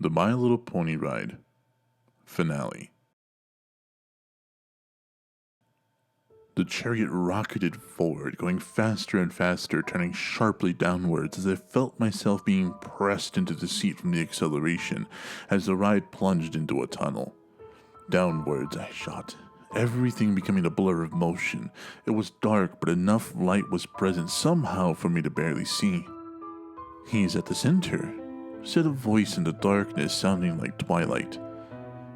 The My Little Pony Ride Finale. The chariot rocketed forward, going faster and faster, turning sharply downwards as I felt myself being pressed into the seat from the acceleration as the ride plunged into a tunnel. Downwards I shot, everything becoming a blur of motion. It was dark, but enough light was present somehow for me to barely see. "He's at the center," said a voice in the darkness sounding like twilight.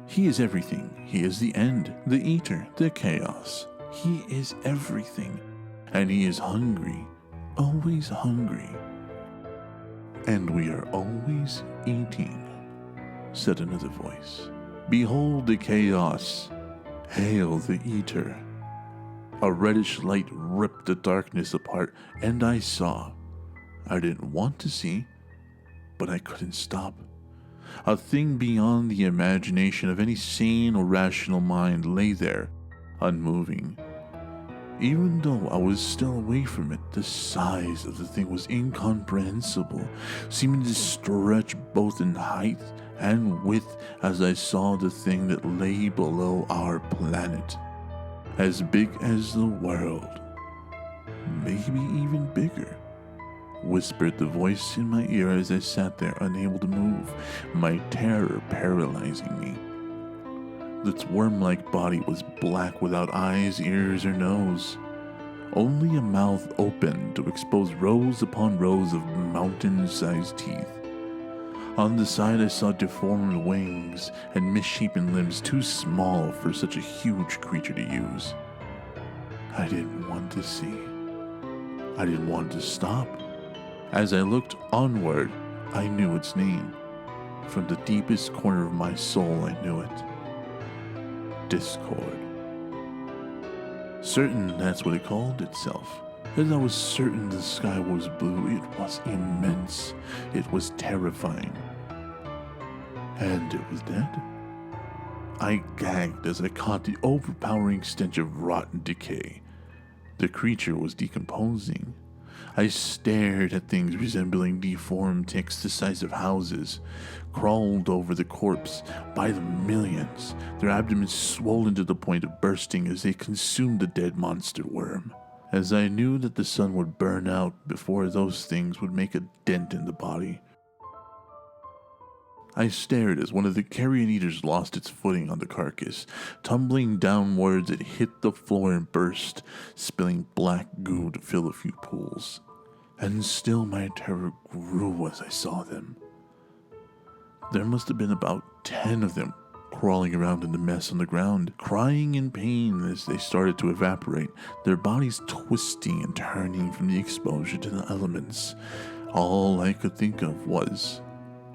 "He is everything. He is the end, the eater, the chaos. He is everything. And he is hungry, always hungry. And we are always eating," said another voice. "Behold the chaos. Hail the eater." A reddish light ripped the darkness apart, and I saw. I didn't want to see, but I couldn't stop. A thing beyond the imagination of any sane or rational mind lay there, unmoving. Even though I was still away from it, the size of the thing was incomprehensible, seeming to stretch both in height and width as I saw the thing that lay below our planet. As big as the world. Maybe even bigger, whispered the voice in my ear as I sat there unable to move, my terror paralyzing me. Its worm-like body was black without eyes, ears, or nose. Only a mouth open to expose rows upon rows of mountain-sized teeth. On the side I saw deformed wings and misshapen limbs too small for such a huge creature to use. I didn't want to see. I didn't want to stop. As I looked onward, I knew its name. From the deepest corner of my soul, I knew it. Discord. Certain that's what it called itself. As I was certain the sky was blue, it was immense. It was terrifying. And it was dead. I gagged as I caught the overpowering stench of rotten decay. The creature was decomposing. I stared at things resembling deformed ticks the size of houses, crawled over the corpse by the millions, their abdomens swollen to the point of bursting as they consumed the dead monster worm. As I knew that the sun would burn out before those things would make a dent in the body. I stared as one of the carrion eaters lost its footing on the carcass. Tumbling downwards, it hit the floor and burst, spilling black goo to fill a few pools. And still my terror grew as I saw them. There must have been about 10 of them crawling around in the mess on the ground, crying in pain as they started to evaporate, their bodies twisting and turning from the exposure to the elements. All I could think of was,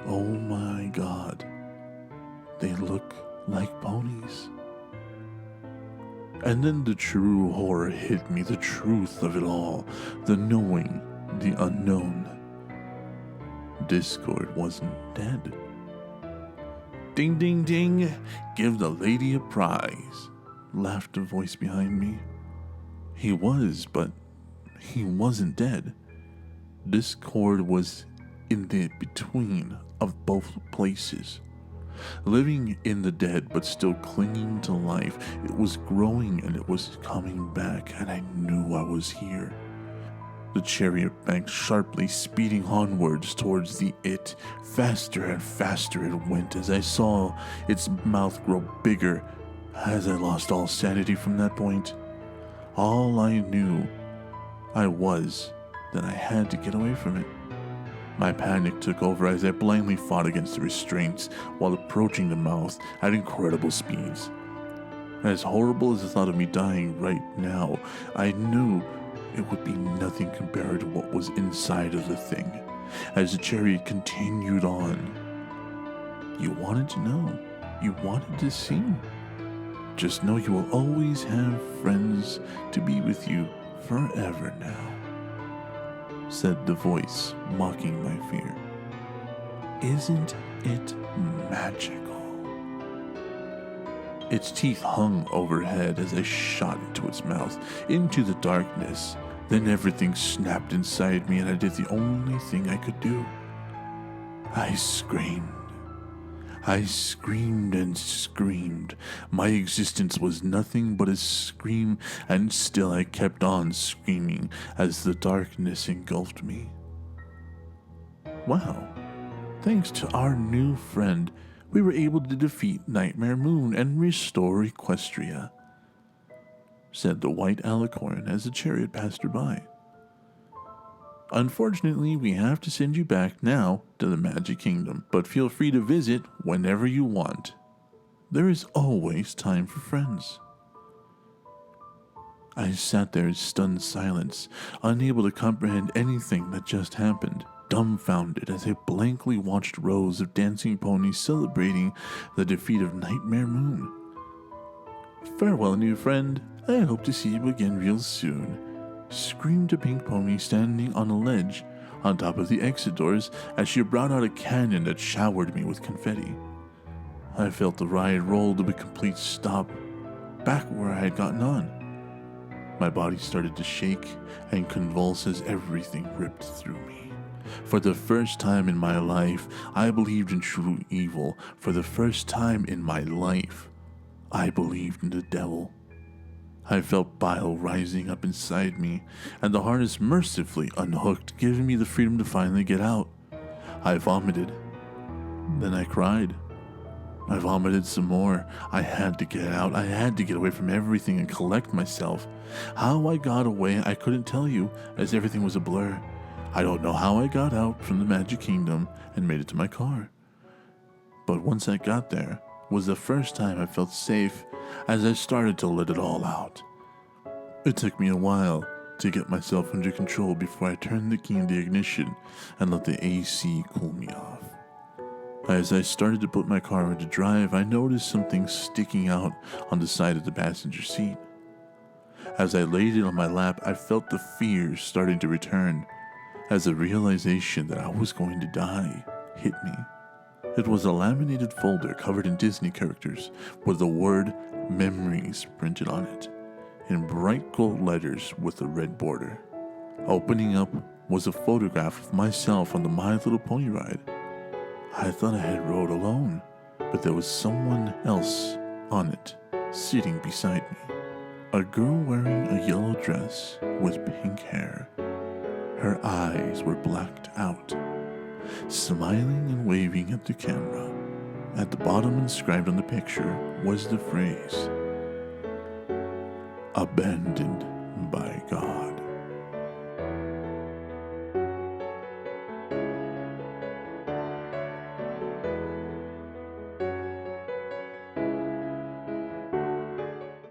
oh my God, they look like ponies. And then the true horror hit me, the truth of it all, the knowing, the unknown. Discord wasn't dead. "Ding, ding, ding, give the lady a prize," laughed a voice behind me. He was, but he wasn't dead. Discord was in the between of both places. Living in the dead but still clinging to life, it was growing and it was coming back, and I knew I was here. The chariot banked sharply, speeding onwards towards the it. Faster and faster it went as I saw its mouth grow bigger. As I lost all sanity from that point, all I knew was that I had to get away from it. My panic took over as I blindly fought against the restraints while approaching the mouth at incredible speeds. As horrible as the thought of me dying right now, I knew it would be nothing compared to what was inside of the thing. As the chariot continued on, you wanted to know, you wanted to see. Just know you will always have friends to be with you forever now, said the voice, mocking my fear. Isn't it magical? Its teeth hung overhead as I shot into its mouth, into the darkness. Then everything snapped inside me and I did the only thing I could do. I screamed. I screamed and screamed. My existence was nothing but a scream, and still I kept on screaming as the darkness engulfed me. Wow. Thanks to our new friend, we were able to defeat Nightmare Moon and restore Equestria, said the white alicorn as the chariot passed her by. Unfortunately, we have to send you back now to the Magic Kingdom, but feel free to visit whenever you want. There is always time for friends. I sat there in stunned silence, unable to comprehend anything that just happened, dumbfounded as I blankly watched rows of dancing ponies celebrating the defeat of Nightmare Moon. Farewell, new friend. I hope to see you again real soon, screamed a pink pony standing on a ledge on top of the exit doors as she brought out a cannon that showered me with confetti. I felt the ride roll to a complete stop, back where I had gotten on. My body started to shake and convulse as everything ripped through me. For the first time in my life, I believed in true evil. For the first time in my life, I believed in the devil. I felt bile rising up inside me, and the harness mercifully unhooked, giving me the freedom to finally get out. I vomited. Then I cried. I vomited some more. I had to get out. I had to get away from everything and collect myself. How I got away, I couldn't tell you, as everything was a blur. I don't know how I got out from the Magic Kingdom and made it to my car. But once I got there, was the first time I felt safe as I started to let it all out. It took me a while to get myself under control before I turned the key in the ignition and let the AC cool me off. As I started to put my car into drive, I noticed something sticking out on the side of the passenger seat. As I laid it on my lap, I felt the fear starting to return as the realization that I was going to die hit me. It was a laminated folder covered in Disney characters with the word memories printed on it in bright gold letters with a red border. Opening up was a photograph of myself on the My Little Pony ride. I thought I had rode alone, but there was someone else on it, sitting beside me. A girl wearing a yellow dress with pink hair. Her eyes were blacked out, smiling and waving at the camera. At the bottom, inscribed on the picture, was the phrase, "Abandoned by God."